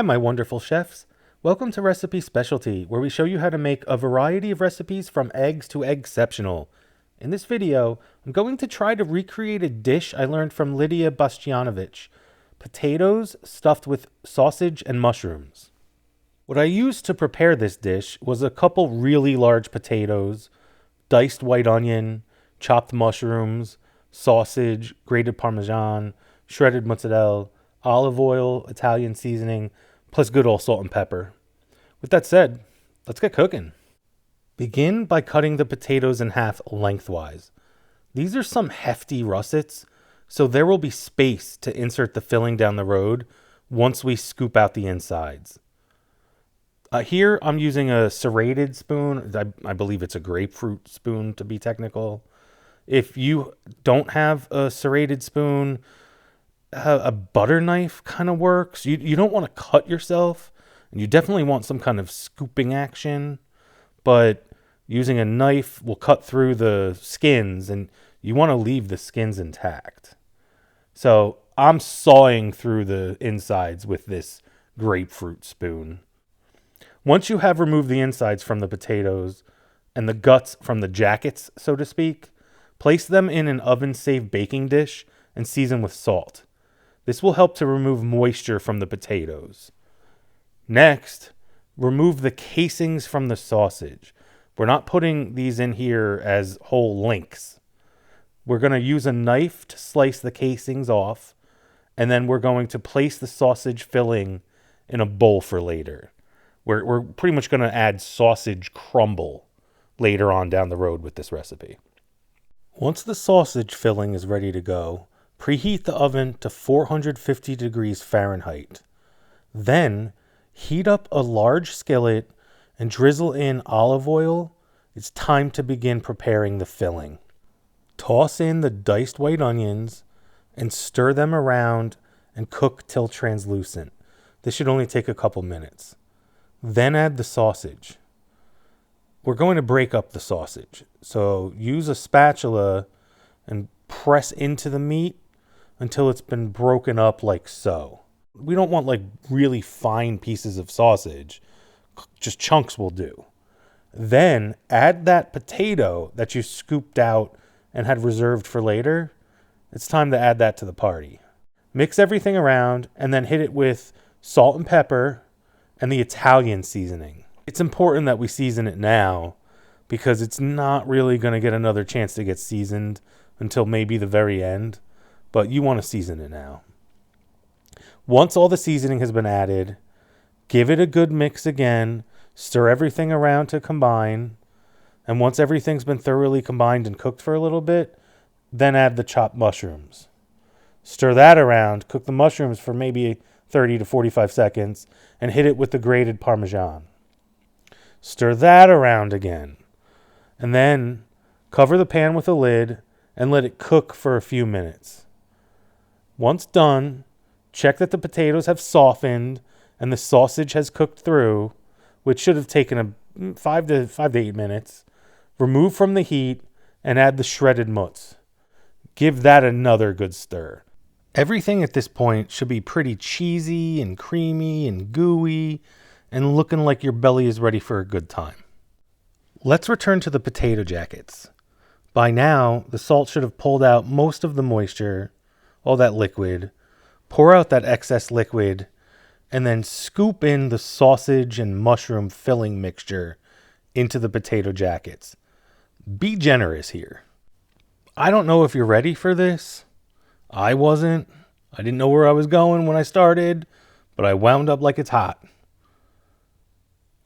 Hi, my wonderful chefs. Welcome to Recipe Specialty, where we show you how to make a variety of recipes from eggs to eggceptional. In this video, I'm going to try to recreate a dish I learned from Lydia Bastianovich: potatoes stuffed with sausage and mushrooms. What I used to prepare this dish was a couple really large potatoes, diced white onion, chopped mushrooms, sausage, grated Parmesan, shredded mozzarella, olive oil, Italian seasoning, plus good old salt and pepper. With that said, let's get cooking. Begin by cutting the potatoes in half lengthwise. These are some hefty russets, so there will be space to insert the filling down the road once we scoop out the insides. Here I'm using a serrated spoon. I believe it's a grapefruit spoon to be technical. If you don't have a serrated spoon, a butter knife kind of works. You don't want to cut yourself, and you definitely want some kind of scooping action, but using a knife will cut through the skins, and you want to leave the skins intact. So I'm sawing through the insides with this grapefruit spoon. Once you have removed the insides from the potatoes and the guts from the jackets, so to speak, place them in an oven-safe baking dish and season with salt. This will help to remove moisture from the potatoes. Next, remove the casings from the sausage. We're not putting these in here as whole links. We're going to use a knife to slice the casings off, and then we're going to place the sausage filling in a bowl for later. We're pretty much going to add sausage crumble later on down the road with this recipe. Once the sausage filling is ready to go, preheat the oven to 450 degrees Fahrenheit. Then, heat up a large skillet and drizzle in olive oil. It's time to begin preparing the filling. Toss in the diced white onions and stir them around and cook till translucent. This should only take a couple minutes. Then add the sausage. We're going to break up the sausage. So use a spatula and press into the meat until it's been broken up like so. We don't want like really fine pieces of sausage. Just chunks will do. Then add that potato that you scooped out and had reserved for later. It's time to add that to the party. Mix everything around and then hit it with salt and pepper and the Italian seasoning. It's important that we season it now because it's not really going to get another chance to get seasoned until maybe the very end, but you want to season it now. Once all the seasoning has been added, give it a good mix again, stir everything around to combine, and once everything's been thoroughly combined and cooked for a little bit, then add the chopped mushrooms. Stir that around, cook the mushrooms for maybe 30 to 45 seconds, and hit it with the grated Parmesan. Stir that around again, and then cover the pan with a lid and let it cook for a few minutes. Once done, check that the potatoes have softened and the sausage has cooked through, which should have taken 5 to 8 minutes. Remove from the heat and add the shredded mozz. Give that another good stir. Everything at this point should be pretty cheesy and creamy and gooey and looking like your belly is ready for a good time. Let's return to the potato jackets. By now, the salt should have pulled out most of the moisture, all that liquid. Pour out that excess liquid and then scoop in the sausage and mushroom filling mixture into the potato jackets. Be generous here. I don't know if you're ready for this. I wasn't. I didn't know where I was going when I started, but I wound up like it's hot.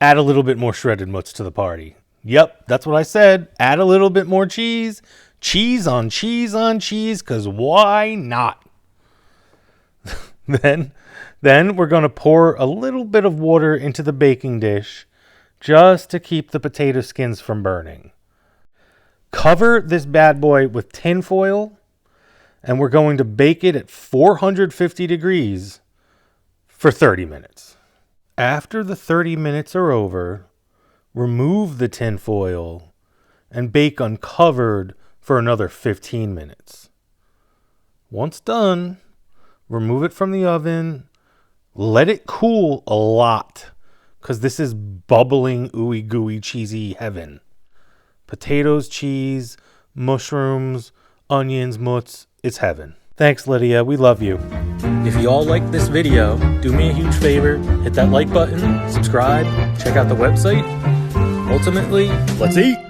Add a little bit more shredded mozz to the party. Yep, that's what I said. Add a little bit more cheese. Cheese on cheese on cheese, because why not? Then we're going to pour a little bit of water into the baking dish just to keep the potato skins from burning. Cover this bad boy with tin foil, and we're going to bake it at 450 degrees for 30 minutes. After the 30 minutes are over, remove the tin foil and bake uncovered for another 15 minutes. Once done, remove it from the oven, Let it cool a lot, because this is bubbling, ooey gooey, cheesy heaven. Potatoes, cheese, mushrooms, onions, mutts. It's heaven. Thanks, Lydia. We love you. If you all liked this video, do me a huge favor. Hit that like button, subscribe, check out the website. Ultimately, let's eat.